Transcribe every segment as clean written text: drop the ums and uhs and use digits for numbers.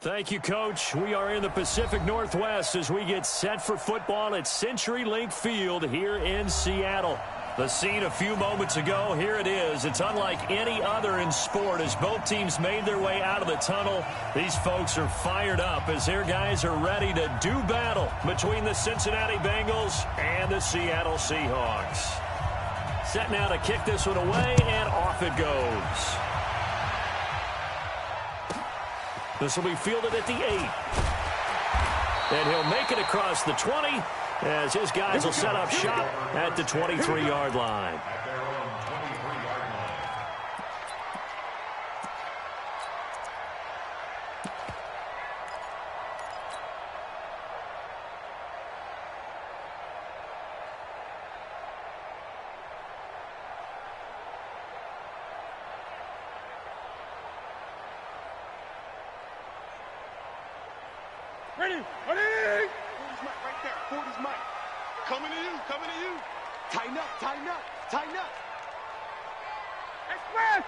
Thank you, Coach. We are in the Pacific Northwest as we get set for football at CenturyLink Field here in Seattle. The scene a few moments ago, here it is. It's unlike any other in sport as both teams made their way out of the tunnel. These folks are fired up as their guys are ready to do battle between the Cincinnati Bengals and the Seattle Seahawks. Set now to kick this one away, and off it goes. This will be fielded at the 8. And he'll make it across the 20 as his guys will set up shop at the 23-yard line. Ready, ready! 40's Mike right there. 40's Mike. Coming to you, coming to you. Tighten up, tighten up, tighten up. Express!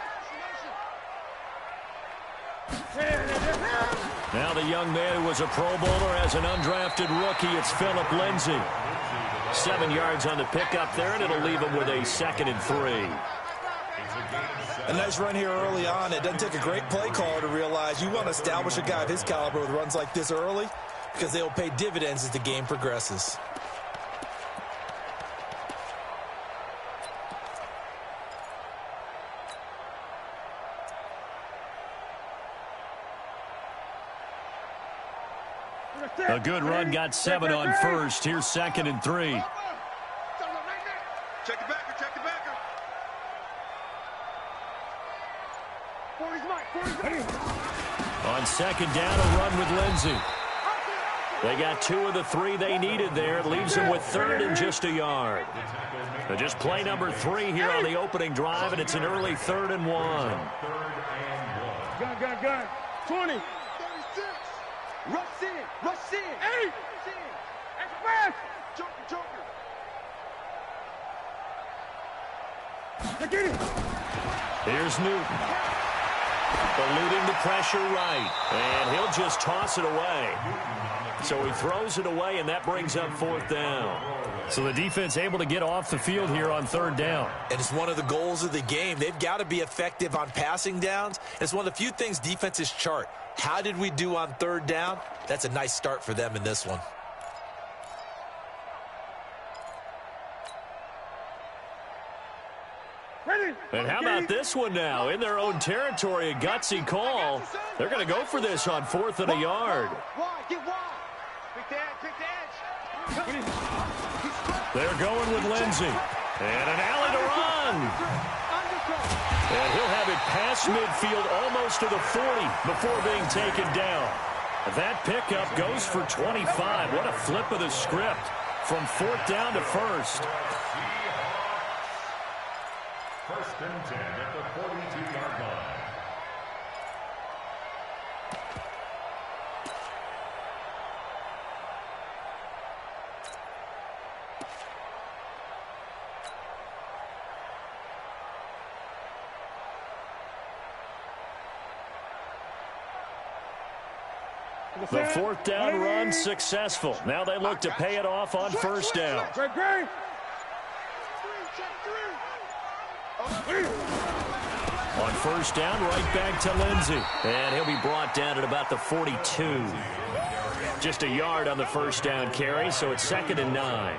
Now the young man who was a Pro Bowler as an undrafted rookie, it's Phillip Lindsay. 7 yards on the pickup there, and it'll leave him with a 2nd and 3. A nice run here early on. It doesn't take a great play caller to realize you want to establish a guy of his caliber with runs like this early because they will pay dividends as the game progresses. A good run got 7 on first. Here's 2nd and 3. Check the backer, check the backer. 40's Mike, 40's Mike. On 2nd down, a run with Lindsay. They got 2 of the 3 they needed there. It leaves them with 3rd and just a yard. So just play number 3 here on the opening drive, and it's an early 3rd and 1. Gun. 20. 36. Rush in, rush in. 8. Express. Joker. Get it. Here's Newton. Eluding the pressure right. And he'll just toss it away. So he throws it away, and that brings up 4th down. So the defense able to get off the field here on 3rd down. And it's one of the goals of the game. They've got to be effective on passing downs. It's one of the few things defenses chart. How did we do on 3rd down? That's a nice start for them in this one. And how about this one now? In their own territory, a gutsy call. They're going to go for this on 4th and a yard. They're going with Lindsay. And an alley to run. And he'll have it past midfield almost to the 40 before being taken down. That pickup goes for 25. What a flip of the script from 4th down to 1st. 1st and 10 at the 42-yard line. The 4th down run successful. Now they look to pay it off on 1st down. On 1st down, right back to Lindsay. And he'll be brought down at about the 42. Just a yard on the 1st down carry, so it's 2nd and 9.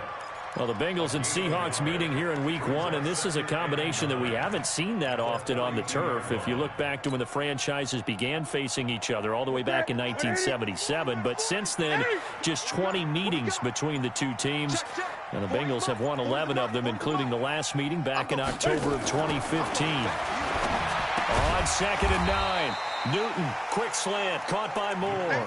Well, the Bengals and Seahawks meeting here in Week 1, and this is a combination that we haven't seen that often on the turf. If you look back to when the franchises began facing each other all the way back in 1977, but since then, just 20 meetings between the two teams, and the Bengals have won 11 of them, including the last meeting back in October of 2015. On 2nd and 9, Newton, quick slant, caught by Moore.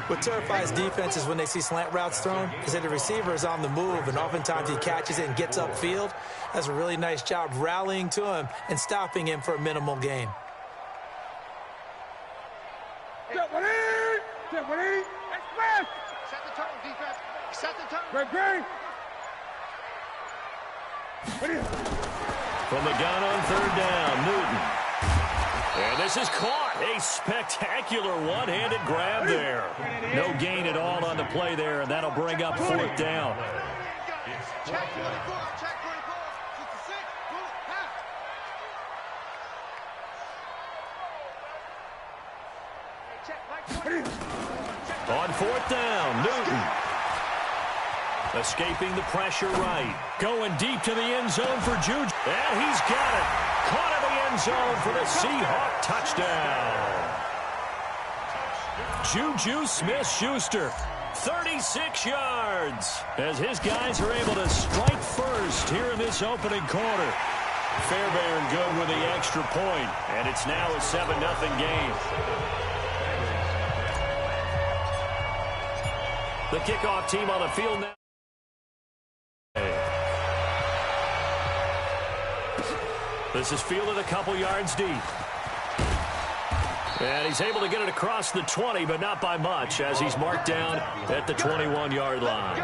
What terrifies defenses when they see slant routes thrown is that the receiver is on the move, and oftentimes he catches it and gets upfield. That's a really nice job rallying to him and stopping him for a minimal gain. Get ready! Get ready! Express! Set the tone, defense. Set the tone. Ready! From the gun on third down, Newton. And this is caught. A spectacular one-handed grab there. No gain at all on the play there, and that'll bring up fourth down. Check 24, check 24. 66, bullet, pass. On fourth down, Newton. Escaping the pressure right. Going deep to the end zone for Juju. And he's got it. Caught in the end zone for the Seahawk touchdown. Juju Smith-Schuster, 36 yards, as his guys are able to strike first here in this opening quarter. Fairbairn good with the extra point, and it's now a 7-0 game. The kickoff team on the field now. This is fielded a couple yards deep. And he's able to get it across the 20, but not by much, as he's marked down at the 21-yard line.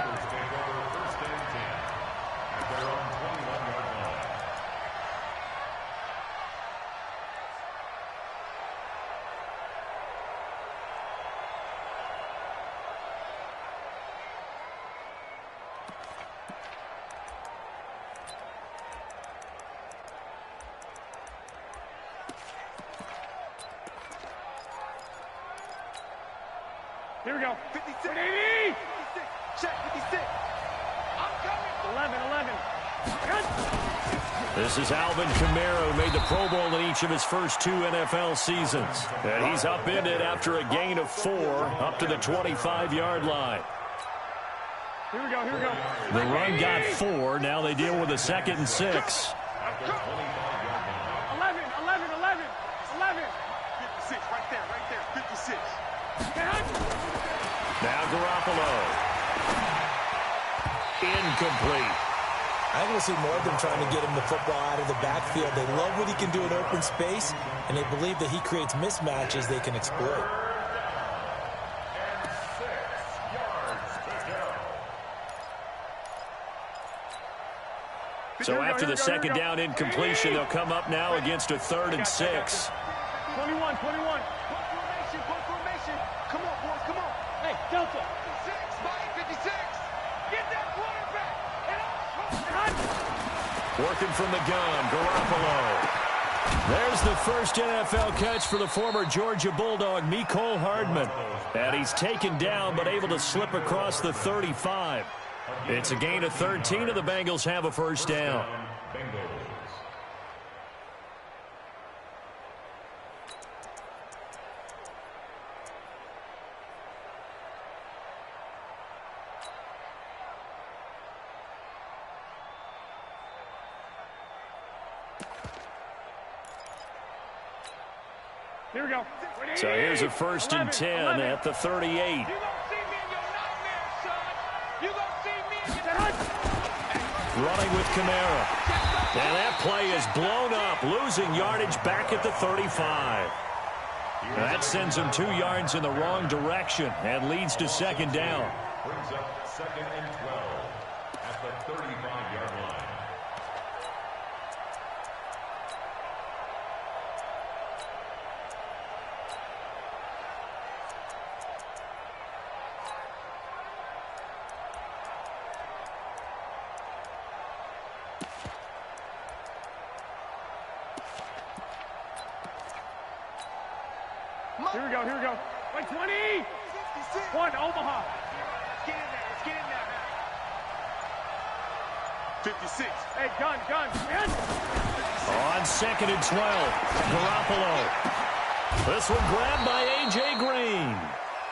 Here we go. 56. 80. 56. Check 56. I'm coming. 11. This is Alvin Kamara, who made the Pro Bowl in each of his first 2 NFL seasons. And he's upended after a gain of 4 up to the 25-yard line. Here we go. Here we go. The run got 4. Now they deal with a 2nd and 6. 11. 56. Right there. 56. Now Garoppolo. Incomplete. I think we'll see more of them trying to get him the football out of the backfield. They love what he can do in open space, and they believe that he creates mismatches they can exploit. So after the second down incompletion, they'll come up now against a 3rd and 6. 21. Come on, boys, come on. Hey, Delta. 56. Get that quarterback. Working from the gun, Garoppolo. There's the first NFL catch for the former Georgia Bulldog, Mecole Hardman. And he's taken down, but able to slip across the 35. It's a gain of 13, and the Bengals have a first down. Here we go. So here's a 1st and 10 at the 38. You gonna see me in your nightmares, son. You gonna see me in your Running with Kamara. And that play is blown up, losing yardage back at the 35. That sends him 2 yards in the wrong direction and leads to 2nd down. Brings up 2nd and 12 at the 35-yard line. Here we go. Like 20. 1, Omaha. Let's get in there. 56. Hey, gun. On 2nd and 12, Garoppolo. This one grabbed by A.J. Green.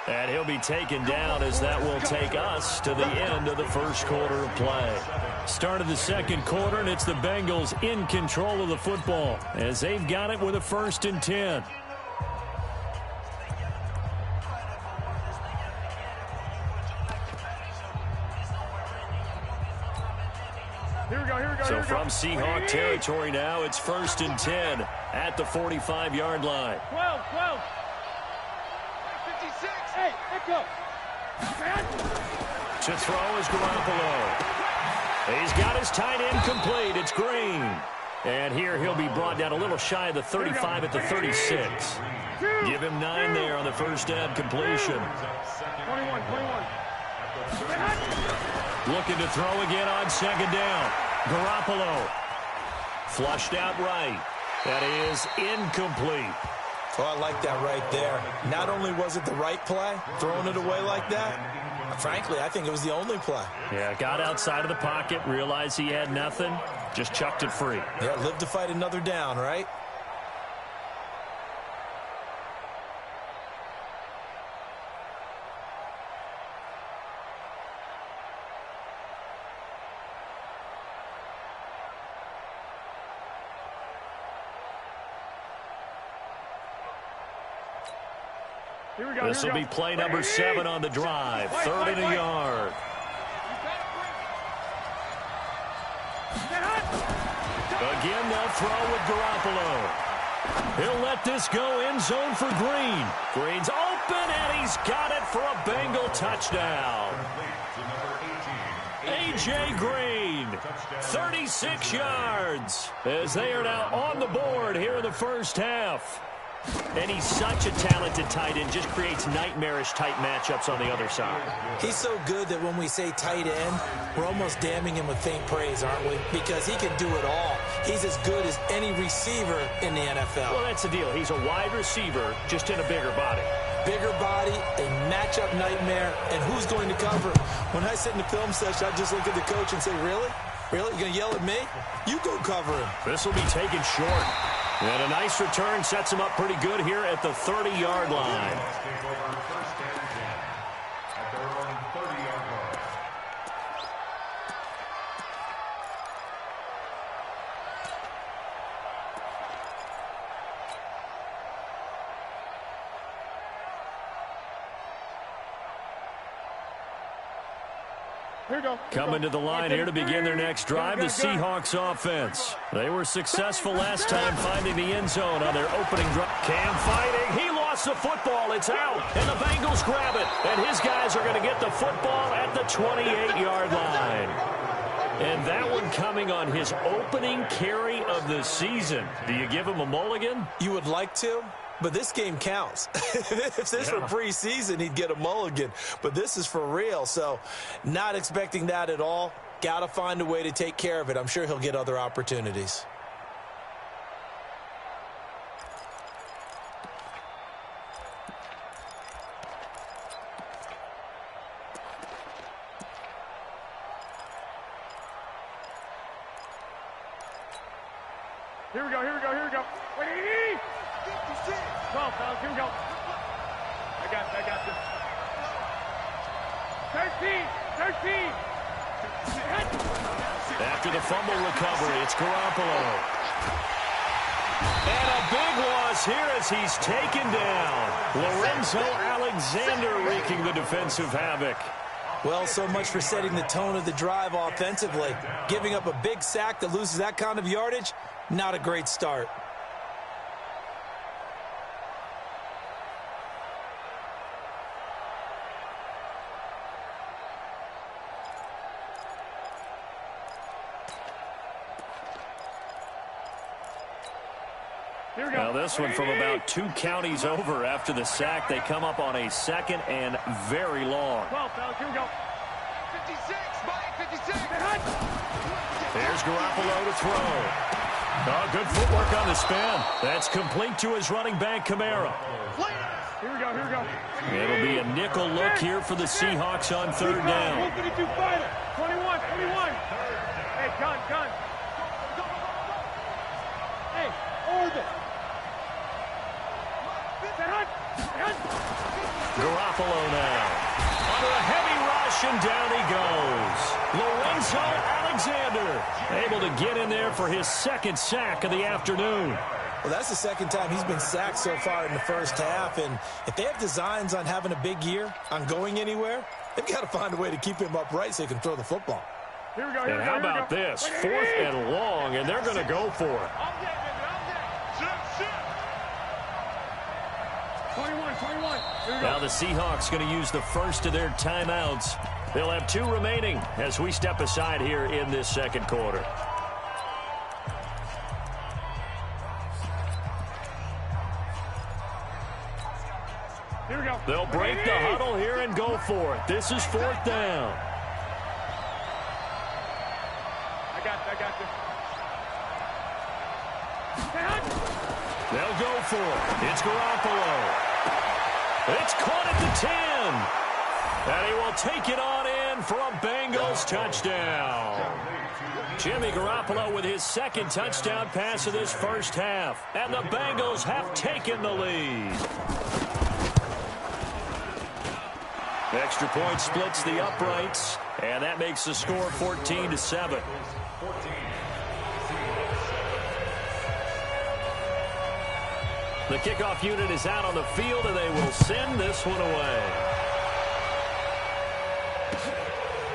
And he'll be taken down as that will take us to the end of the first quarter of play. Start of the second quarter, and it's the Bengals in control of the football as they've got it with a 1st and 10. So from Seahawk territory now, it's 1st and 10 at the 45-yard line. 12. 56. Hey, echo. To throw is Garoppolo. He's got his tight end complete. It's Green. And here he'll be brought down a little shy of the 35 at the 36. Give him 9 there on the first down completion. 21. Looking to throw again on 2nd down. Garoppolo. Flushed out right. That is incomplete. Oh, I like that right there. Not only was it the right play, throwing it away like that, frankly, I think it was the only play. Yeah, got outside of the pocket, realized he had nothing, just chucked it free. Yeah, live to fight another down, right? This will be play number 7 on the drive. 3rd and a yard. Again, they'll throw with Garoppolo. He'll let this go end zone for Green. Green's open, and he's got it for a Bengal touchdown. A.J. Green, 36 yards, as they are now on the board here in the first half. And he's such a talented tight end, just creates nightmarish-type matchups on the other side. He's so good that when we say tight end, we're almost damning him with faint praise, aren't we? Because he can do it all. He's as good as any receiver in the NFL. Well, that's the deal. He's a wide receiver, just in a bigger body. Bigger body, a matchup nightmare, and who's going to cover him? When I sit in the film session, I just look at the coach and say, really? Really? You're going to yell at me? You go cover him. This will be taken short. And a nice return sets him up pretty good here at the 30-yard line. Coming to the line here to begin their next drive, the Seahawks offense. They were successful last time finding the end zone on their opening drive. Cam fighting. He lost the football. It's out. And the Bengals grab it. And his guys are going to get the football at the 28-yard line. And that one coming on his opening carry of the season. Do you give him a mulligan? You would like to? But this game counts. If this were preseason, he'd get a mulligan. But this is for real, so not expecting that at all. Got to find a way to take care of it. I'm sure he'll get other opportunities. Here we go. Wait! 12, fellas, here we go. I got this. 13. After the fumble recovery, it's Garoppolo. And a big loss here as he's taken down. Lorenzo Alexander wreaking the defensive havoc. Well, so much for setting the tone of the drive offensively. Giving up a big sack that loses that kind of yardage, not a great start. Now this one from about 2 counties over after the sack. They come up on a 2nd and very long. 12, fellas, here we go. 56, Mike, 56. There's Garoppolo to throw. Oh, good footwork on the spin. That's complete to his running back, Kamara. Here we go. It'll be a nickel look here for the Seahawks on 3rd down. 152 fighter. 21. Hey, gun. Hey, orbit. Garoppolo now. Under a heavy rush, and down he goes. Lorenzo Alexander able to get in there for his 2nd sack of the afternoon. Well, that's the 2nd time he's been sacked so far in the first half, and if they have designs on having a big year, on going anywhere, they've got to find a way to keep him upright so he can throw the football. Here we go. And how about this? 4th and long, and they're going to go for it. 21. Now the Seahawks going to use the first of their timeouts. They'll have 2 remaining as we step aside here in this second quarter. Here we go. They'll break the huddle here and go for it. This is 4th down. I got this. They'll go for it. It's Garoppolo. It's caught at the 10. And he will take it on in for a Bengals touchdown. Jimmy Garoppolo with his second touchdown pass of this first half. And the Bengals have taken the lead. Extra point splits the uprights. And that makes the score 14-7. The kickoff unit is out on the field, and they will send this one away.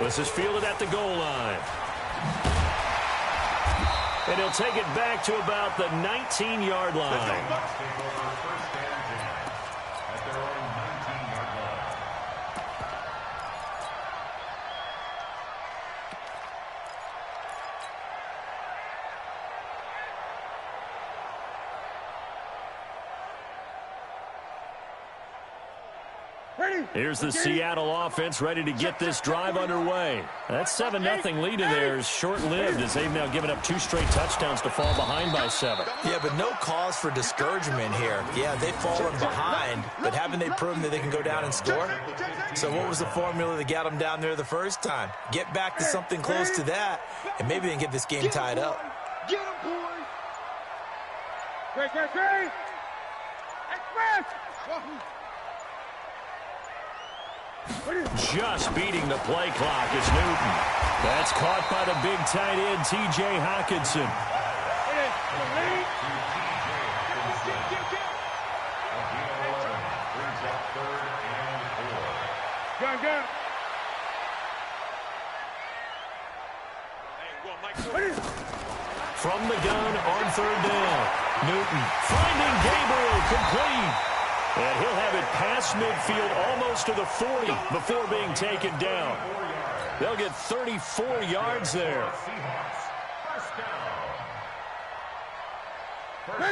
This is fielded at the goal line. And he'll take it back to about the 19-yard line. Here's the Seattle offense ready to get this drive underway. That 7-0 lead of theirs short-lived as they've now given up 2 straight touchdowns to fall behind by 7. Yeah, but no cause for discouragement here. Yeah, they've fallen behind, but haven't they proven that they can go down and score? So what was the formula that got them down there the first time? Get back to something close to that, and maybe they can get this game tied up. Get him, boy. Great. Express. Just beating the play clock is Newton. That's caught by the big tight end, T.J. Hockenson. Gun. From the gun on 3rd down. Newton finding Gabriel complete. And he'll have it past midfield almost to the 40 before being taken down. They'll get 34 yards there.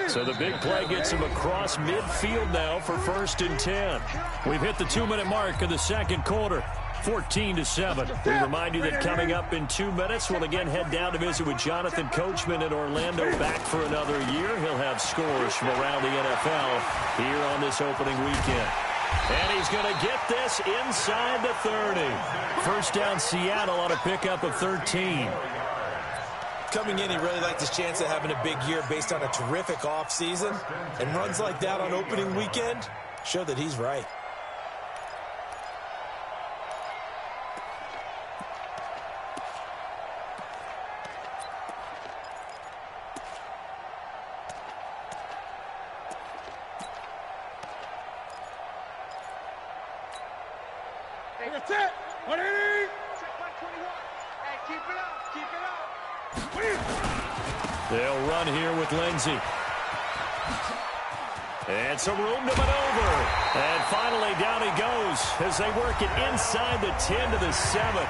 So the big play gets him across midfield now for 1st and 10. We've hit the 2-minute mark of the second quarter. 14-7. We remind you that coming up in 2 minutes, we'll again head down to visit with Jonathan Coachman in Orlando, back for another year. He'll have scores from around the NFL here on this opening weekend. And he's going to get this inside the 30. First down, Seattle on a pickup of 13. Coming in, he really liked his chance of having a big year based on a terrific offseason. And runs like that on opening weekend show that he's right. That's it. What is it? Check by 21. Hey, keep it up. They'll run here with Lindsey. And some room to maneuver. And finally down he goes as they work it inside the 10 to the 7.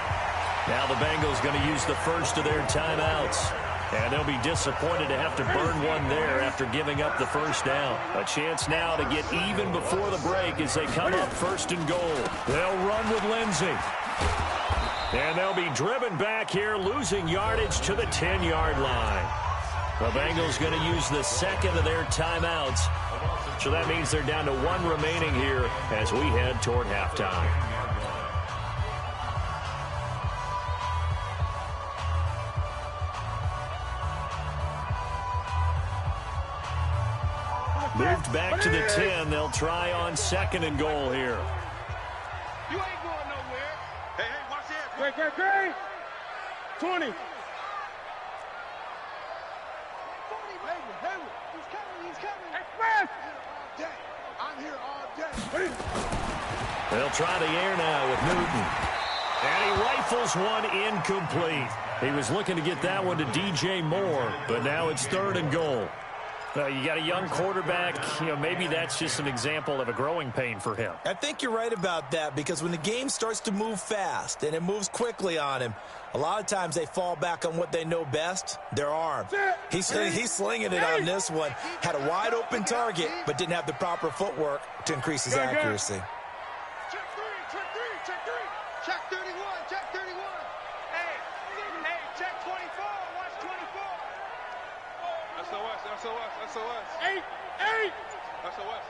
Now the Bengals going to use the first of their timeouts. And they'll be disappointed to have to burn one there after giving up the first down. A chance now to get even before the break as they come up 1st and goal. They'll run with Lindsey. And they'll be driven back here, losing yardage to the 10-yard line. The Bengals going to use the second of their timeouts. So that means they're down to 1 remaining here as we head toward halftime. Moved back to the 10. They'll try on 2nd and goal here. You ain't going nowhere. Hey, watch that. Great. 20. He's coming. Express. I'm here all day. They'll try the air now with Newton. And he rifles one incomplete. He was looking to get that one to DJ Moore, but now it's 3rd and goal. You got a young quarterback. Maybe that's just an example of a growing pain for him. I think you're right about that, because when the game starts to move fast and it moves quickly on him, a lot of times they fall back on what they know best, their arm. He's slinging it on this one. Had a wide open target, but didn't have the proper footwork to increase his accuracy. Check 31, check 31. Hey, check 24, watch 24. SOS. 8. SOS.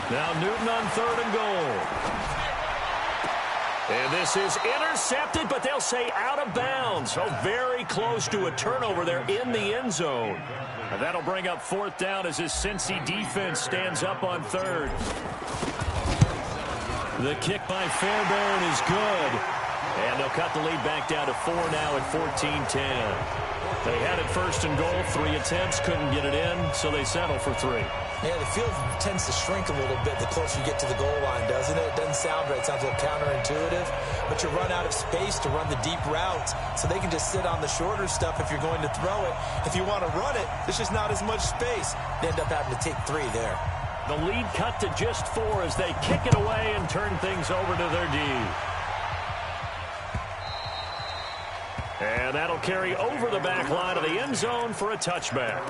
Now Newton on 3rd and goal. And this is intercepted, but they'll say out of bounds. So very close to a turnover there in the end zone. And that'll bring up 4th down as his Cincy defense stands up on 3rd. The kick by Fairbairn is good. And they'll cut the lead back down to 4 now at 14-10. They had it 1st and goal, 3 attempts, couldn't get it in, so they settle for 3. Yeah, the field tends to shrink a little bit the closer you get to the goal line, doesn't it? It doesn't sound right. It sounds a little counterintuitive. But you run out of space to run the deep routes, so they can just sit on the shorter stuff if you're going to throw it. If you want to run it, there's just not as much space. You end up having to take 3 there. The lead cut to just 4 as they kick it away and turn things over to their D. And that'll carry over the back line of the end zone for a touchback.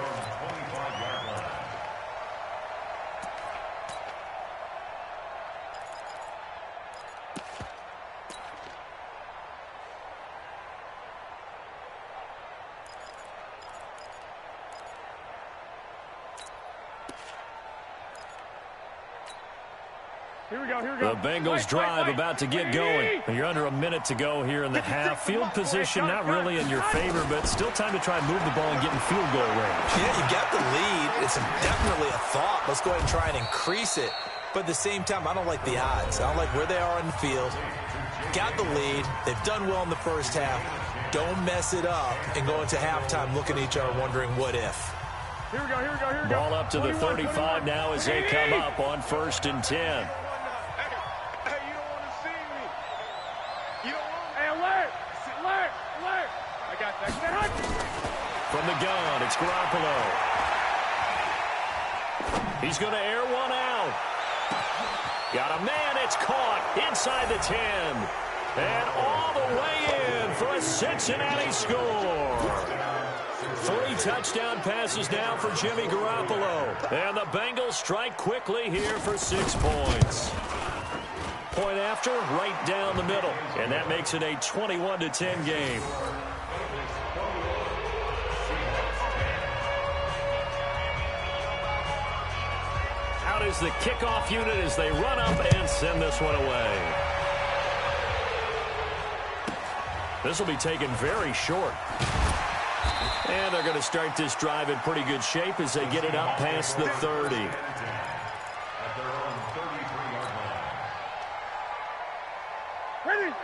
The Bengals drive about to get going. You're under a minute to go here in the half. Field position not really in your favor, but still time to try and move the ball and get in field goal range. Yeah, you got the lead. It's definitely a thought. Let's go ahead and try and increase it. But at the same time, I don't like the odds. I don't like where they are in the field. Got the lead. They've done well in the first half. Don't mess it up and go into halftime looking at each other wondering what if. Here we go. Ball up to the 35 now as they come up on 1st and 10. From the gun, it's Garoppolo. He's going to air one out. Got a man, it's caught inside the 10. And all the way in for a Cincinnati score. 3 touchdown passes now for Jimmy Garoppolo. And the Bengals strike quickly here for 6 points. Point after, right down the middle. And that makes it a 21-10 game. Out is the kickoff unit as they run up and send this one away. This will be taken very short. And they're going to start this drive in pretty good shape as they get it up past the 30.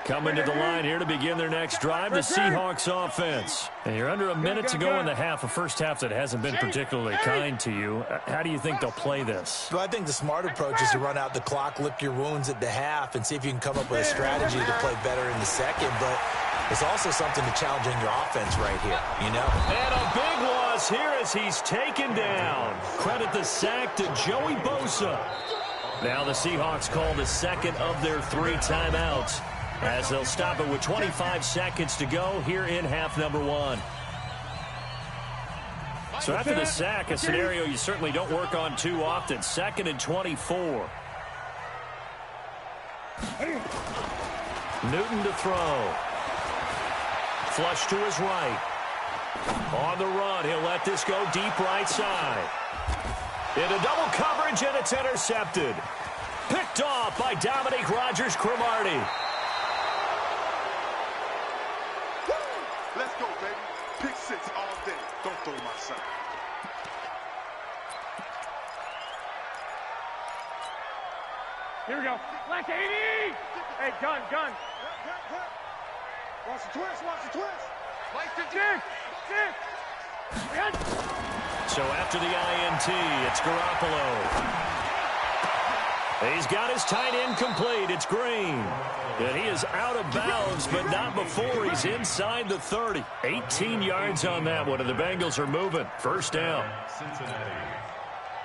Coming to the line here to begin their next drive, the Seahawks offense. And you're under a minute to go in the half, a first half that hasn't been particularly kind to you. How do you think they'll play this? Well, I think the smart approach is to run out the clock, lick your wounds at the half, and see if you can come up with a strategy to play better in the second. But it's also something to challenge in your offense right here, you know? And a big loss here as he's taken down. Credit the sack to Joey Bosa. Now the Seahawks call the second of their 3 timeouts, as they'll stop it with 25 seconds to go here in half number 1. So after the sack, a scenario you certainly don't work on too often. 2nd and 24. Newton to throw. Flush to his right. On the run, he'll let this go deep right side. Into double coverage, and it's intercepted. Picked off by Dominique Rodgers-Cromartie. Let's go, baby. Pick 6 all day. Don't throw my son. Here we go. Black 80. Hey, gun. Watch the twist. Like the dick. So after the INT, it's Garoppolo. He's got his tight end complete. It's Green. And he is out of bounds, but not before he's inside the 30. 18 yards on that one, and the Bengals are moving. First down.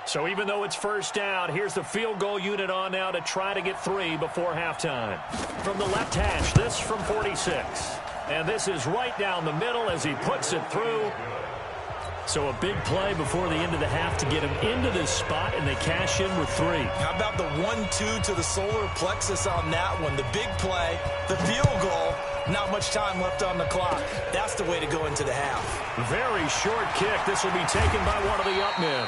So even though it's first down, here's the field goal unit on now to try to get 3 before halftime. From the left hash, this from 46. And this is right down the middle as he puts it through. So a big play before the end of the half to get him into this spot, and they cash in with 3. How about the 1-2 to the solar plexus on that one? The big play, the field goal, not much time left on the clock. That's the way to go into the half. Very short kick. This will be taken by one of the up men.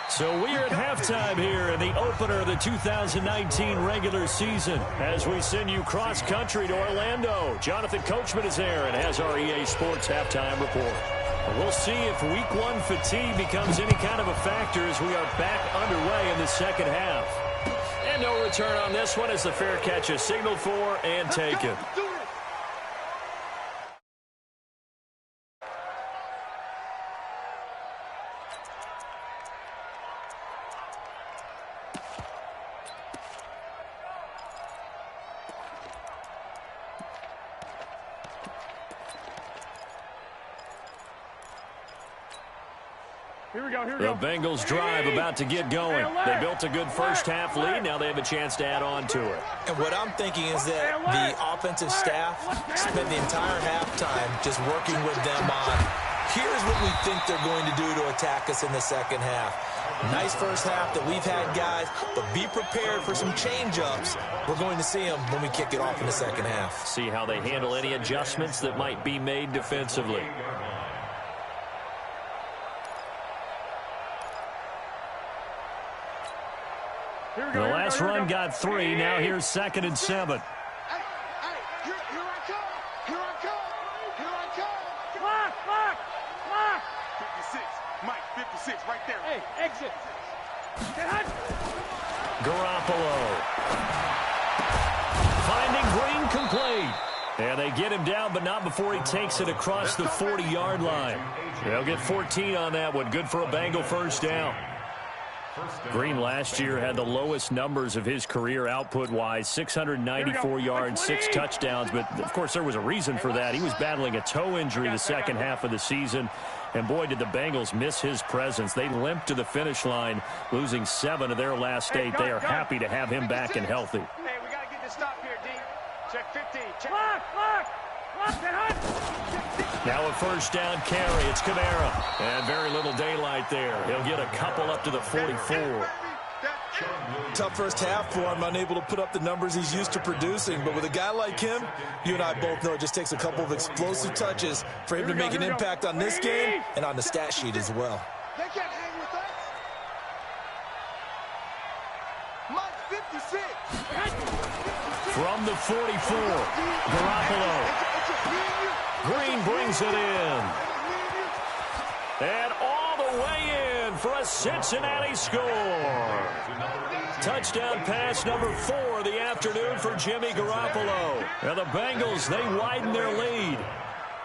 So we're at halftime here in the opener of the 2019 regular season as we send you cross-country to Orlando. Jonathan Coachman is there and has our EA Sports halftime report. We'll see if week 1 fatigue becomes any kind of a factor as we are back underway in the second half. And no return on this one as the fair catch is signaled for and taken. The Bengals drive about to get going. They built a good first-half lead. Now they have a chance to add on to it. And what I'm thinking is that the offensive staff spent the entire halftime just working with them on, here's what we think they're going to do to attack us in the second half. Nice first half that we've had, guys, but be prepared for some change-ups. We're going to see them when we kick it off in the second half. See how they handle any adjustments that might be made defensively. The last run got 3. Now here's 2nd and 7. Here I come. Here I come. Here I come. Clock. 56. Mike, 56 right there. Hey, exit. Garoppolo. Finding Green complete. And they get him down, but not before he takes it across the 40-yard line. They'll get 14 on that one. Good for a Bengal first down. Green last year had the lowest numbers of his career output-wise, 694 yards, 6 touchdowns. But, of course, there was a reason for that. He was battling a toe injury the second half of the season. And, boy, did the Bengals miss his presence. They limped to the finish line, losing 7 of their last 8. They are happy to have him back and healthy. Hey, we got to get this stop here, D. Check 15. Check. Clock. Now a first down carry. It's Kamara. And very little daylight there. He'll get a couple up to the 44. Tough first half for him, unable to put up the numbers he's used to producing. But with a guy like him, you and I both know it just takes a couple of explosive touches for him to make an impact on this game and on the stat sheet as well. They can't hang with us. Mike, 56. From the 44, Garoppolo. Green brings it in. And all the way in for a Cincinnati score. Touchdown pass number 4 of the afternoon for Jimmy Garoppolo. Now the Bengals, they widen their lead.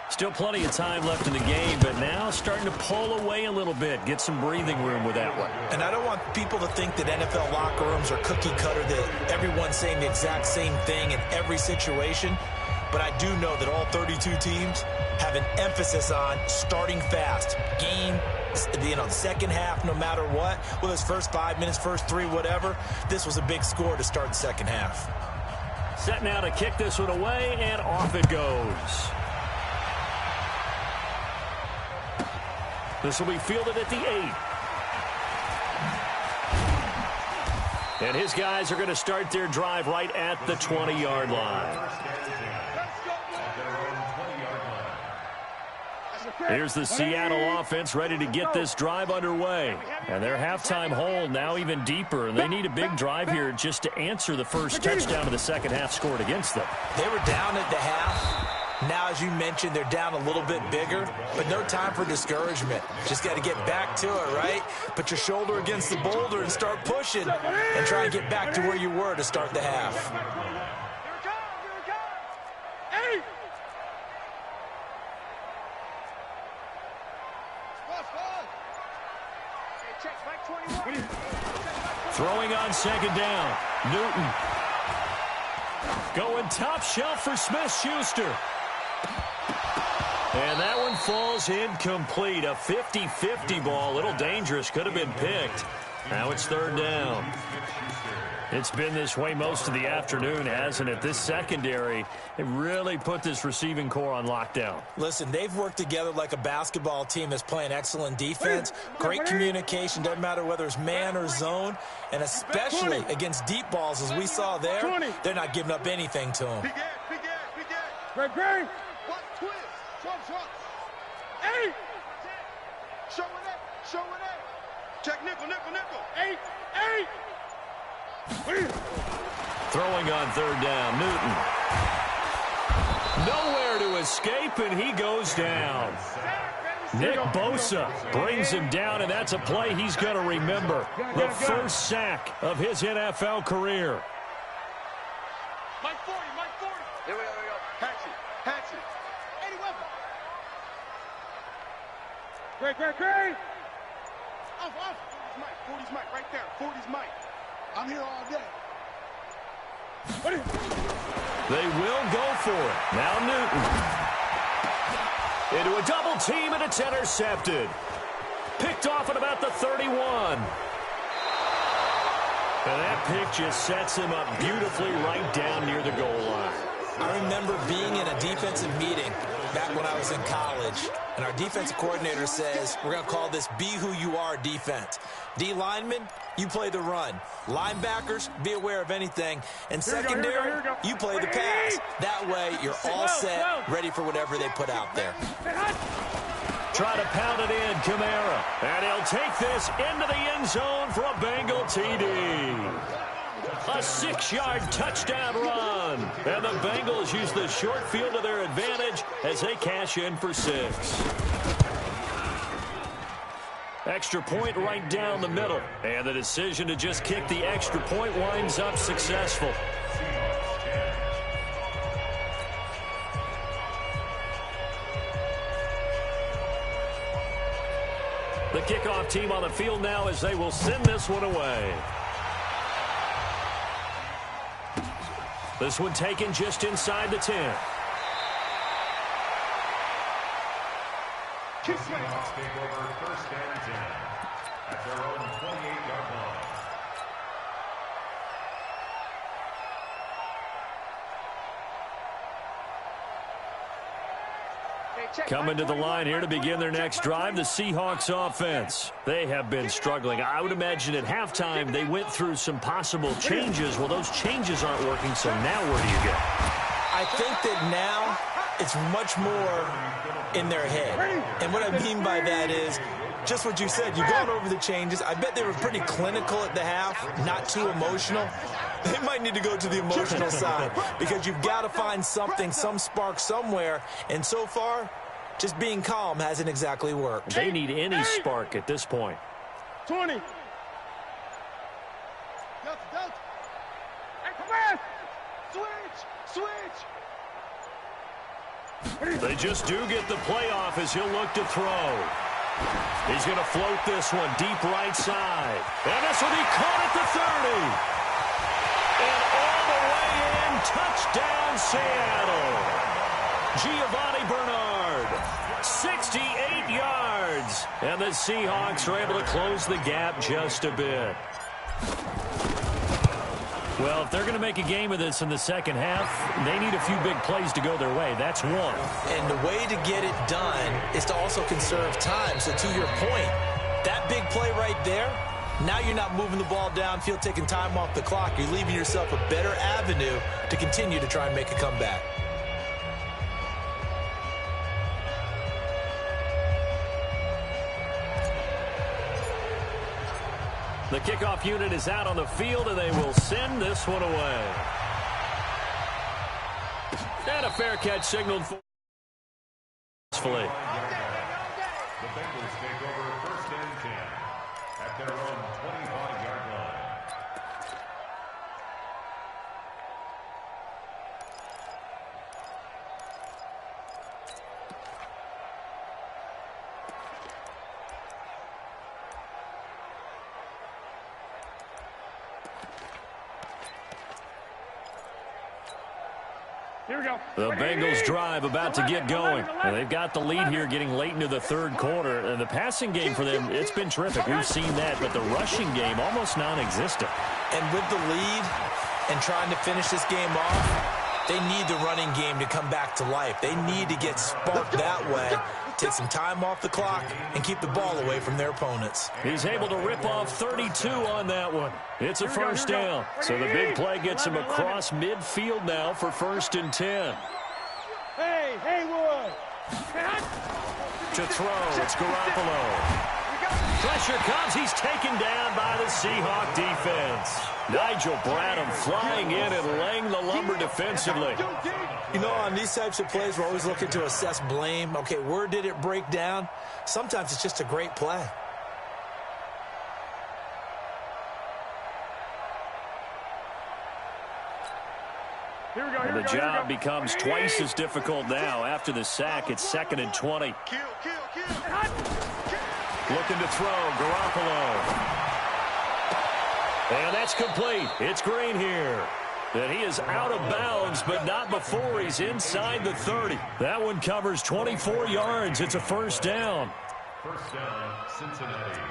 Still plenty of time left in the game, but now starting to pull away a little bit, get some breathing room with that one. And I don't want people to think that NFL locker rooms are cookie cutter, that everyone's saying the exact same thing in every situation. But I do know that all 32 teams have an emphasis on starting fast. Game, the second half, no matter what. Whether it's first 5 minutes, first 3, whatever. This was a big score to start the second half. Set now to kick this one away, and off it goes. This will be fielded at the 8. And his guys are going to start their drive right at the 20-yard line. Here's the Seattle offense ready to get this drive underway. And their halftime hole now even deeper. And they need a big drive here just to answer the first touchdown of the second half scored against them. They were down at the half. Now, as you mentioned, they're down a little bit bigger. But no time for discouragement. Just got to get back to it, right? Put your shoulder against the boulder and start pushing. And try and get back to where you were to start the half. Throwing on second down. Newton. Going top shelf for Smith-Schuster. And that one falls incomplete. A 50-50 ball. A little dangerous. Could have been picked. Now it's third down. It's been this way most of the afternoon, hasn't it? This secondary, it really put this receiving core on lockdown. Listen, they've worked together like a basketball team that's playing excellent defense, great communication, doesn't matter whether it's man or zone, and especially against deep balls, as we saw there, they're not giving up anything to them. Big Ed, big Ed, big Ed. Great, great. What? Twist. Swap. Eight. Show it up. Check nickel. Eight. Throwing on third down, Newton. Nowhere to escape, and he goes down. Nick Bosa brings him down, and that's a play he's going to remember. The first sack of his NFL career. Mike 40. Here we go. Hatchet. 80 weapon. Great. Off. 40's Mike right there. 40's Mike. I'm here all day. They will go for it. Now Newton. Into a double team, and it's intercepted. Picked off at about the 31. And that pick just sets him up beautifully right down near the goal line. I remember being in a defensive meeting back when I was in college, and our defensive coordinator says, we're going to call this Be Who You Are defense. D linemen, you play the run. Linebackers, be aware of anything. And secondary, you play the pass. That way, you're all set, ready for whatever they put out there. Try to pound it in, Kamara. And he'll take this into the end zone for a Bengal TD. A 6-yard touchdown run. And the Bengals use the short field to their advantage as they cash in for 6. Extra point right down the middle. And the decision to just kick the extra point winds up successful. The kickoff team on the field now as they will send this one away. This one taken just inside the 10. Seahawks take over first and 10 at their own 28-yard line. Coming to the line here to begin their next drive, the Seahawks offense. They have been struggling. I would imagine at halftime they went through some possible changes. Well, those changes aren't working, so now where do you go? I think that now it's much more in their head. And what I mean by that is just what you said. You've gone over the changes. I bet they were pretty clinical at the half, not too emotional. They might need to go to the emotional side because you've got to find something, some spark somewhere. And so far, just being calm hasn't exactly worked. They need any spark at this point. 20. Delta. Hey, come on. Switch. They just do get the playoff as he'll look to throw. He's going to float this one deep right side. And this will be caught at the 30. And all the way in, touchdown Seattle. Giovanni Bernard, 68 yards. And the Seahawks are able to close the gap just a bit. Well, if they're going to make a game of this in the second half, they need a few big plays to go their way. That's one. And the way to get it done is to also conserve time. So to your point, that big play right there, now you're not moving the ball downfield, taking time off the clock. You're leaving yourself a better avenue to continue to try and make a comeback. The kickoff unit is out on the field, and they will send this one away. And a fair catch signaled for. The Bengals take over first and 10 at their own 25-yard line. Here we go. The Bengals drive about to get going. And they've got the lead here getting late into the third quarter. And the passing game for them, it's been terrific. We've seen that. But the rushing game, almost non-existent. And with the lead and trying to finish this game off, they need the running game to come back to life. They need to get sparked that way, take some time off the clock, and keep the ball away from their opponents. He's able to rip off 32 on that one. It's a first down. So the big play gets him across midfield now for 1st and 10. Hey, Wood. To throw, it's Garoppolo. Pressure comes. He's taken down by the Seahawk defense. Nigel Bradham flying in and laying the lumber defensively. You know, on these types of plays, we're always looking to assess blame. Okay, where did it break down? Sometimes it's just a great play. And the job becomes twice as difficult now. After the sack, it's 2nd and 20. Looking to throw, Garoppolo. And that's complete. It's Green here. And he is out of bounds, but not before he's inside the 30. That one covers 24 yards. It's a first down. First down, Cincinnati.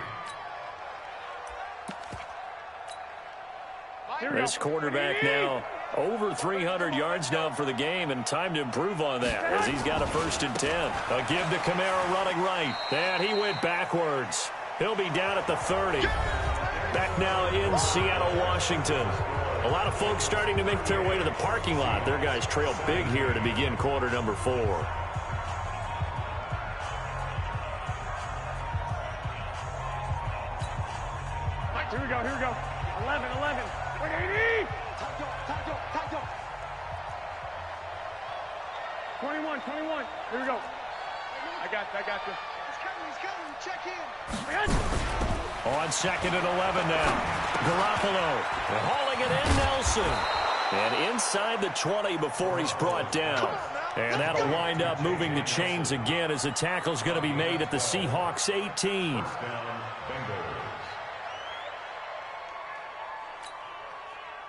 This quarterback now over 300 yards down for the game, and time to improve on that as he's got a 1st and 10. A give to Kamara running right. And he went backwards. He'll be down at the 30. Back now in Seattle, Washington. A lot of folks starting to make their way to the parking lot. Their guys trail big here to begin quarter number 4. Here we go. 11. 180. 21. Here we go. I got you. He's coming. Check in. On 2nd and 11 now. Garoppolo hauling it in, Nelson. And inside the 20 before he's brought down. And that'll wind up moving the chains again as the tackle's going to be made at the Seahawks 18.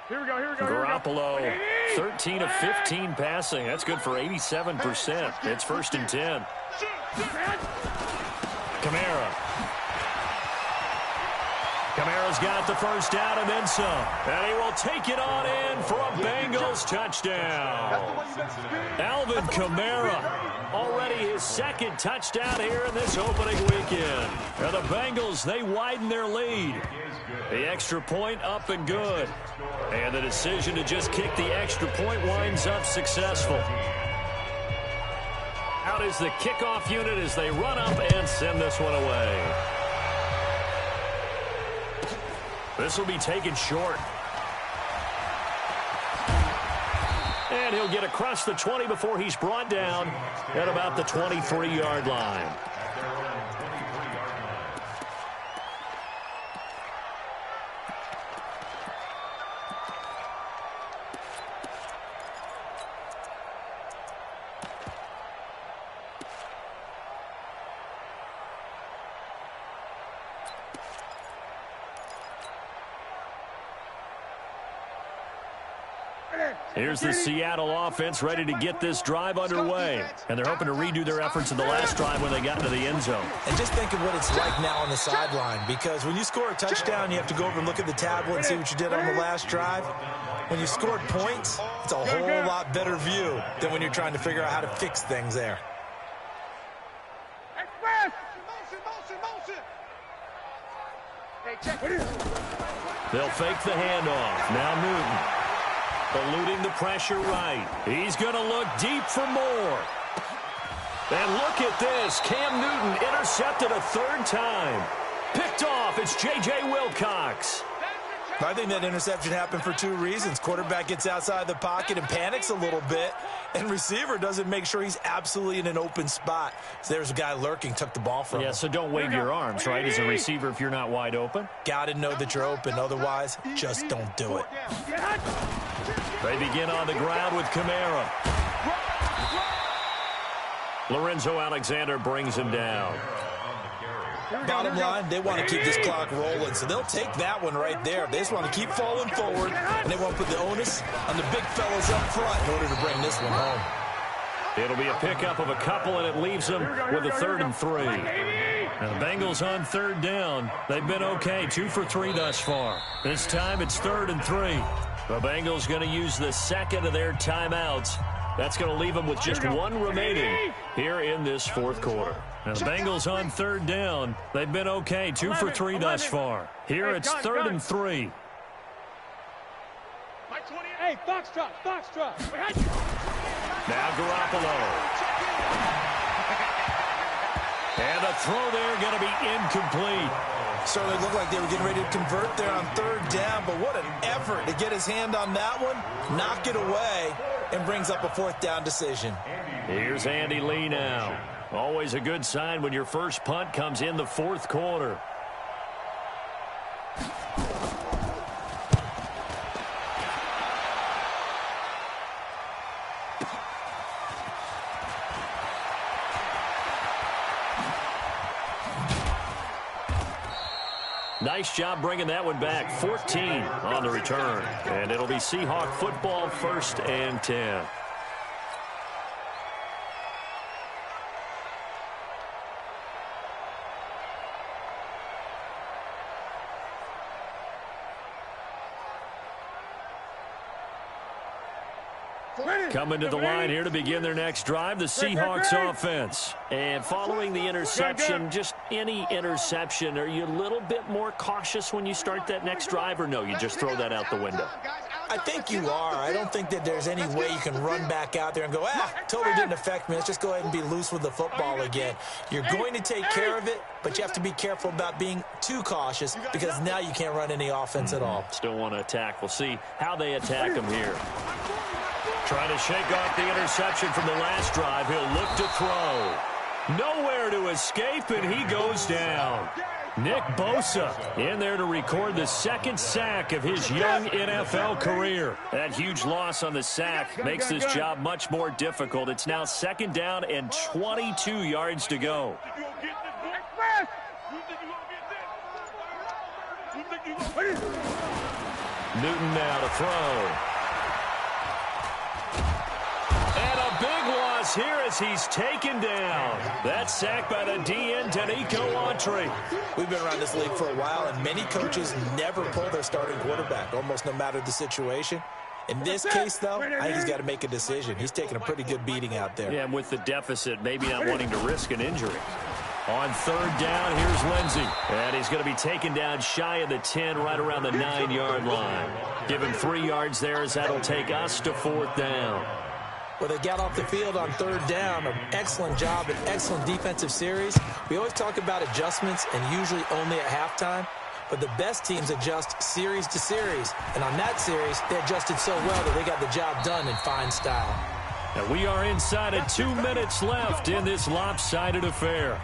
Here we go. Garoppolo, 13 of 15 passing. That's good for 87%. It's 1st and 10. Kamara's got the first down and then some. And he will take it on in for a Bengals touchdown. Alvin Kamara, already his 2nd touchdown here in this opening weekend. And the Bengals, they widen their lead. The extra point up and good. And the decision to just kick the extra point winds up successful. Out is the kickoff unit as they run up and send this one away. This will be taken short. And he'll get across the 20 before he's brought down at about the 23-yard line. Here's the Seattle offense ready to get this drive underway. And they're hoping to redo their efforts in the last drive when they got into the end zone. And just think of what it's like now on the sideline, because when you score a touchdown, you have to go over and look at the tablet and see what you did on the last drive. When you scored points, it's a whole lot better view than when you're trying to figure out how to fix things there. They'll fake the handoff. Now Newton. Eluding the pressure right. He's going to look deep for more. And look at this. Cam Newton intercepted a 3rd time. Picked off. It's J.J. Wilcox. I think that interception happened for 2 reasons. Quarterback gets outside the pocket and panics a little bit, and receiver doesn't make sure he's absolutely in an open spot. So there's a guy lurking, took the ball from him. Yeah, so don't wave your arms, right, as a receiver if you're not wide open. Got to know that you're open. Otherwise, just don't do it. They begin on the ground with Kamara. Lorenzo Alexander brings him down. Bottom line, they want to keep this clock rolling, so they'll take that one right there. They just want to keep falling forward, and they want to put the onus on the big fellas up front in order to bring this one home. It'll be a pickup of a couple, and it leaves them with a 3rd and 3. Now, the Bengals on 3rd down. They've been okay, 2 for 3 thus far. This time it's 3rd and 3. The Bengals going to use the second of their timeouts. That's going to leave them with just one remaining here in this 4th quarter. Now, the Bengals on 3rd down. They've been okay, 2 for 3 thus far. Here it's 3rd and 3. Hey, Foxtrot. Now Garoppolo. And the throw there going to be incomplete. Certainly looked like they were getting ready to convert there on 3rd down, but what an effort to get his hand on that one, knock it away, and brings up a 4th down decision. Here's Andy Lee now. Always a good sign when your first punt comes in the 4th quarter. Nice job bringing that one back. 14 on the return. And it'll be Seahawk football, 1st and 10. Coming to the line here to begin their next drive, the Seahawks offense. And following the interception, just any interception, are you a little bit more cautious when you start that next drive, or no, you just throw that out the window? I think you are. I don't think that there's any way you can run back out there and go, totally didn't affect me. Let's just go ahead and be loose with the football again. You're going to take care of it, but you have to be careful about being too cautious because now you can't run any offense at all. Still want to attack. We'll see how they attack them here. Trying to shake off the interception from the last drive. He'll look to throw. Nowhere to escape, and he goes down. Nick Bosa in there to record the 2nd sack of his young NFL career. That huge loss on the sack makes this job much more difficult. It's now 2nd down and 22 yards to go. Newton now to throw. Big loss here as he's taken down. That sack by the DN, Danico Autry. We've been around this league for a while, and many coaches never pull their starting quarterback, almost no matter the situation. In this case, though, I think he's got to make a decision. He's taking a pretty good beating out there. Yeah, and with the deficit, maybe not wanting to risk an injury. On 3rd down, here's Lindsey. And he's going to be taken down shy of the 10, right around the 9-yard line. Give him 3 yards there as that'll take us to 4th down. Well, they got off the field on 3rd down. An excellent job, an excellent defensive series. We always talk about adjustments and usually only at halftime. But the best teams adjust series to series. And on that series, they adjusted so well that they got the job done in fine style. And we are inside of 2 minutes left in this lopsided affair.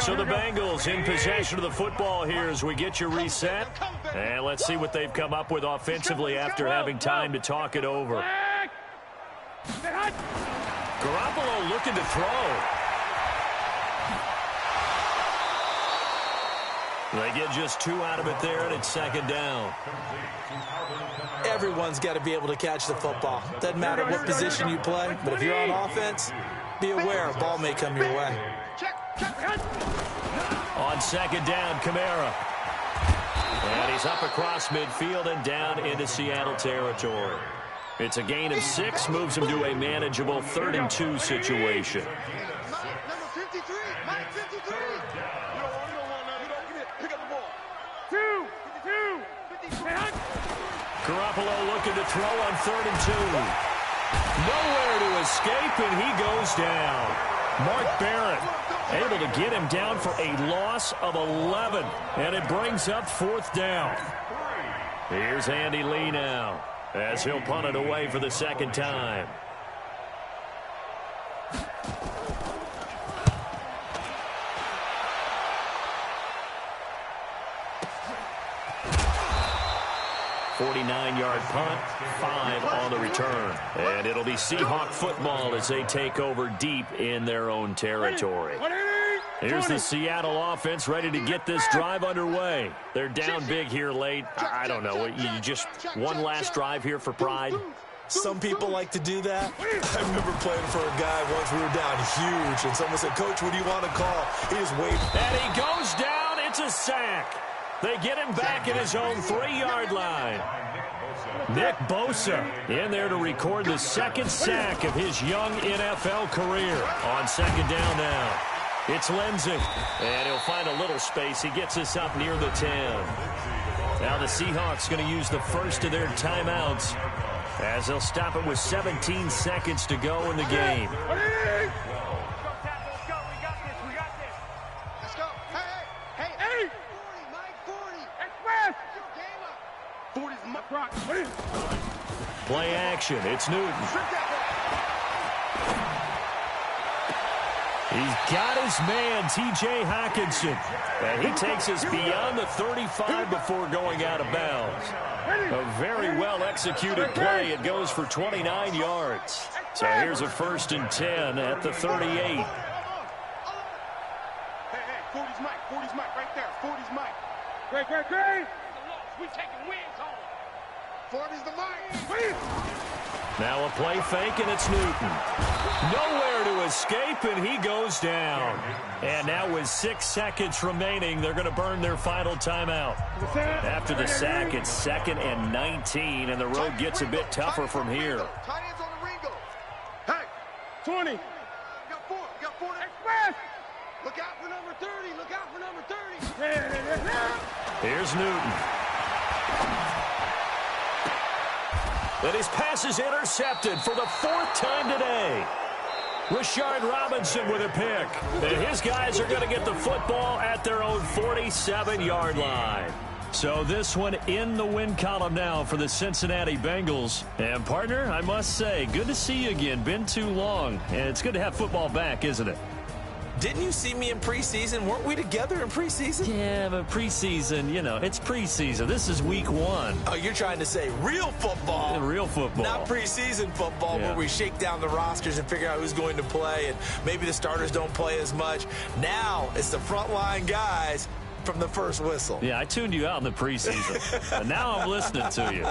So the Bengals in possession of the football here as we get you reset. And let's see what they've come up with offensively after having time to talk it over. Garoppolo looking to throw. They get just 2 out of it there, and it's 2nd down. Everyone's got to be able to catch the football. Doesn't matter what position you play, but if you're on offense, be aware a ball may come your way. On 2nd down, Kamara. And he's up across midfield and down into Seattle territory. It's a gain of 6, moves him to a manageable 3rd and 2 situation. Number 53, Mike 53. Pick up the ball. 2. Garoppolo looking to throw on 3rd and 2. Nowhere to escape, and he goes down. Mark Barrett able to get him down for a loss of 11, and it brings up 4th down. Here's Andy Lee now as he'll punt it away for the 2nd time. 49-yard punt, 5 on the return. And it'll be Seahawk football as they take over deep in their own territory. Here's the Seattle offense ready to get this drive underway. They're down big here late. I don't know. You just one last drive here for pride? Some people like to do that. I remember playing for a guy once. We were down huge, and someone said, "Coach, what do you want to call?" He just waved. And he goes down. It's a sack. They get him back at his own 3-yard line. Nick Bosa in there to record the second sack of his young NFL career. On second down now, it's Lindsey. And he'll find a little space. He gets us up near the 10. Now the Seahawks going to use the first of their timeouts as they'll stop it with 17 seconds to go in the game. Play action. It's Newton. He's got his man, T.J. Hockenson. And he takes us beyond the 35 before going out of bounds. A very well-executed play. It goes for 29 yards. So here's a 1st and 10 at the 38. Hey, 40's Mike. 40's Mike right there. 40's Mike. Great. We taking wins home. 40's the Mike. Now a play fake, and it's Newton. Nowhere to escape, and he goes down. And now with 6 seconds remaining, they're going to burn their final timeout. After the sack, it's 2nd and 19, and the road gets a bit tougher from here. Tight ends on the Ringo. Hey, 20. You got 4. You got 4. Express. Look out for number 30. Look out for number 30. Here's Newton. And his pass is intercepted for the 4th time today. Rashard Robinson with a pick. And his guys are going to get the football at their own 47-yard line. So this one in the win column now for the Cincinnati Bengals. And, partner, I must say, good to see you again. Been too long. And it's good to have football back, isn't it? Didn't you see me in preseason? Weren't we together in preseason? Yeah, but preseason, it's preseason. This is week 1. Oh, you're trying to say real football. Real football. Not preseason football where we shake down the rosters and figure out who's going to play, and maybe the starters don't play as much. Now it's the frontline guys from the first whistle. Yeah, I tuned you out in the preseason. And now I'm listening to you.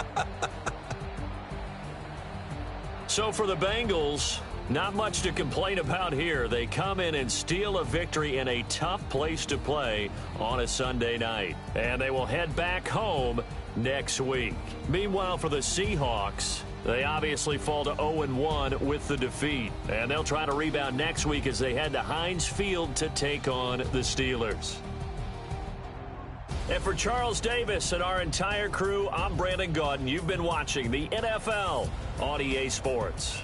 So for the Bengals, not much to complain about here. They come in and steal a victory in a tough place to play on a Sunday night. And they will head back home next week. Meanwhile, for the Seahawks, they obviously fall to 0-1 with the defeat. And they'll try to rebound next week as they head to Heinz Field to take on the Steelers. And for Charles Davis and our entire crew, I'm Brandon Gaudin. You've been watching the NFL on EA Sports.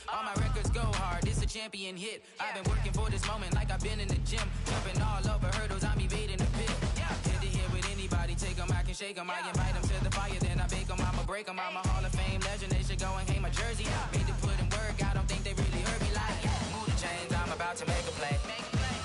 All my records go hard, this a champion hit. I've been working for this moment like I've been in the gym. Jumping all over hurdles, I'm evading the pit. Head to head with anybody, take them, I can shake them. I invite them to the fire, then I bake them, I'ma break them. I'm a Hall of Fame legend, they should go and hang my jersey. Made to put in work, I don't think they really heard me like, move the chains, I'm about to make a play.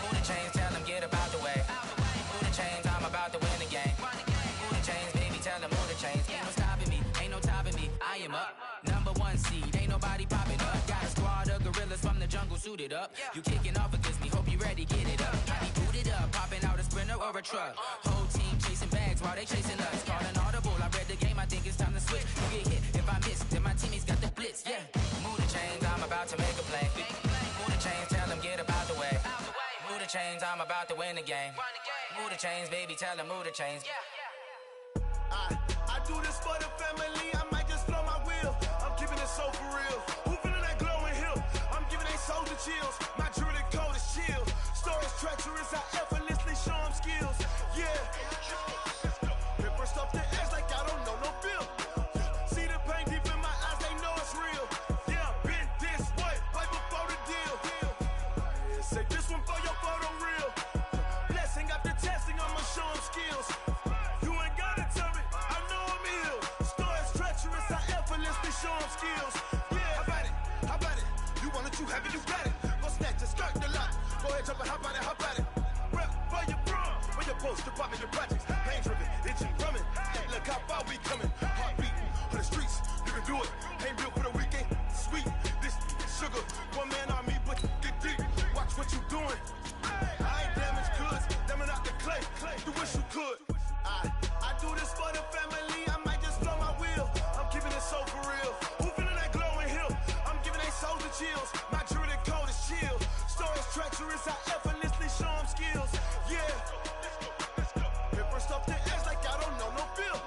Move the chains, tell them get about the way. Move the chains, I'm about to win the game. Move the chains, baby, tell them move the chains. Ain't no stopping me, ain't no topping me, I am up. Number 1 seed, ain't nobody popping up. Got a squad of gorillas from the jungle suited up. You kicking off against me, hope you ready, get it up. I be booted up, popping out a Sprinter or a truck. Whole team chasing bags while they chasing us. Calling audible, I read the game, I think it's time to switch. You get hit if I miss, then my teammates got the blitz, yeah. Move the chains, I'm about to make a play. Move the chains, tell them get up out the way. Move the chains, I'm about to win the game. Move the chains, baby, tell them move the chains. I do this for the family, I might just blow my wheel. I'm keeping it so for real. Who feeling that glowing hill? I'm giving they soldier chills. My jewelry code is chill. Stories treacherous, I effortlessly show them skills. Yeah. Ripper stuff the edge like I don't know no feel. See the pain deep in my eyes, they know it's real. Yeah, been this way, right before the deal. Say this one for your photo real. Blessing after testing, I'ma show them skills. You ain't gotta tell me, I know I'm ill. Stories treacherous, I effortlessly show them skills. Yeah, how about it? You want it, you have it, you got it. Go snatch the skirt, the lot. Go ahead, jump it, how about it? Rep for your bro, for your post, your pop, your projects. Pain driven, itching, drumming. Hey, look how far we coming. Heartbeat for the streets, you can do it. Ain't built for the weekend. Sweet, this sugar. One man army, but get deep. Watch what you doing. I ain't damaged goods, damn it out the clay. You wish you could. I do this for the family, I might just blow my wheel. I'm keeping it so for real. Who feeling that glowing hill? I'm giving they soldier chills. My jewelry code is chill. Stories treacherous, I effortlessly show them skills. Yeah. Ripper stuff the edge like I don't know no feel.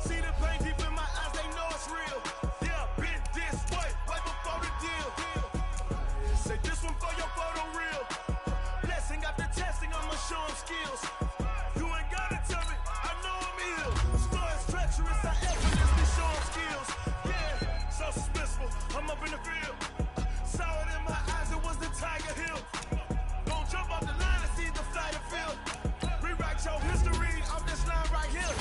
See the pain deep in my eyes, they know it's real. Yeah, been this way, right before the deal. Say this one for your photo real. Blessing after testing, I'ma show them skills. You ain't gotta tell me, I know I'm ill. Stories treacherous, I effortlessly show them skills. Yeah, so suspenseful, I'm up in the field. Saw it in my eyes, it was the Tiger Hill. Don't jump off the line and see the flight of field. Rewrite your history off this line right here.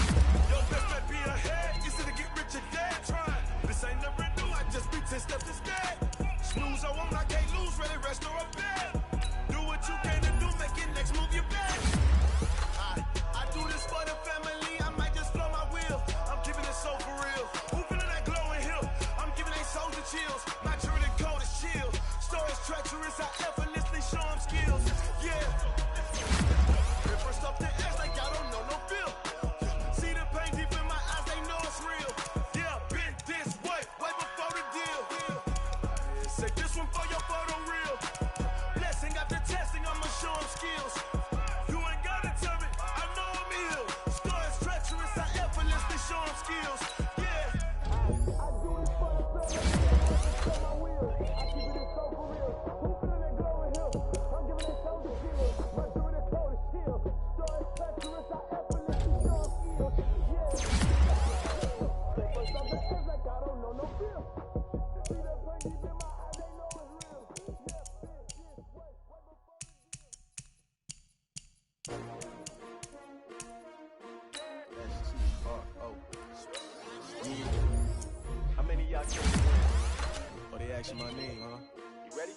Your best bet be ahead, easy to get rich or dead. Trying, this ain't never new, I just be 10 steps instead. Snooze, I won't, I can't lose, ready, rest or a bed. Do what you came to do, make it next move your bed. I do this for the family, I might just blow my wheel. I'm keeping it so for real. Who feeling that glowing hill? I'm giving they soldier chills. My jewelry code is chill. Stories treacherous, I effortlessly show them skills. Yeah. Ripper stuff the edge like I don't know no feel. See the pain deep in my eyes, they know it's real. Yeah, been this way, right before the deal. Say this one for your photo real. Blessing after testing, I'ma show them skills. You ain't gotta tell me, I know I'm ill. Stories treacherous, I effortlessly show them skills. Yeah. I do it for the family, my wheel. I keep it so for real. Who feeling that glowing hill? I'm giving it soldier chills. My jewelry code is chill. Stories treacherous, I effortlessly show them skills. Yeah. For something else like I don't know no feel. See the pain deep in my eyes, they know it's real. Yeah, this way, right before the How many of y'all can win? Oh, they asking my name, huh? You ready?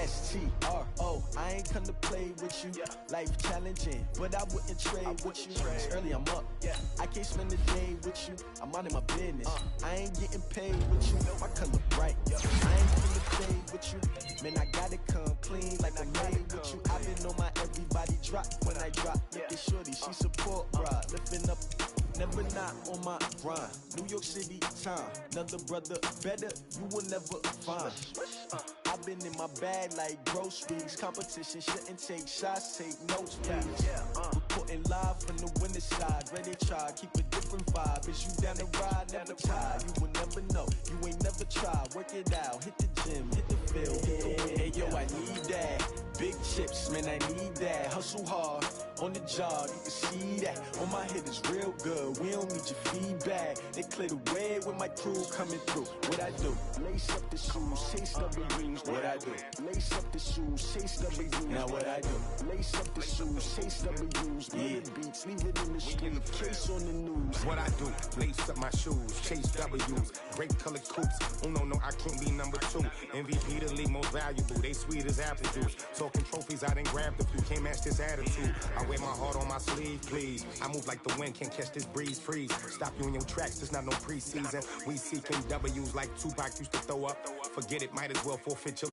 STRO, I ain't come to play with you. Life challenging, but I wouldn't trade with you. It's early, I'm up. I can't spend the day with you. I'm minding my business. I ain't getting paid with you. My color bright. I ain't finna play with you. Man, I gotta come clean like I made with you. I've been on my everybody drop when I drop. Look at shorty, she support, bruh. Lifting up. Never not on my grind. New York City time. Another brother better, you will never find. I've been in my bag like groceries. Competition shouldn't take shots, take notes, please. Reporting live from the winning side. Ready to try, keep a different vibe. Is you down the ride, never tired. You will never know, you ain't never tried. Work it out, hit the gym, hit the field. Hey yo, I need that. Big chips, man, I need that. Hustle hard, on the job, you can see that. On my head is real good, we don't need your feedback. They clear the way with my crew coming through. What I do? Lace up the shoes, chase double rings. What I do? Lace up the shoes, chase double rings. Now what I do? Lace up the shoes, chase double rings. Yeah, beats, leave it in the street, case on the news. What I do? Lace up my shoes, chase W's, great colored coops. Oh no, I can't be number 2. MVP the league most valuable, they sweet as apple juice. Talking trophies, I done grabbed a few, can't match this attitude. I wear my heart on my sleeve, please. I move like the wind, can't catch this breeze, freeze. Stop you in your tracks, it's not no preseason. We seeking W's like Tupac used to throw up. Forget it, might as well forfeit your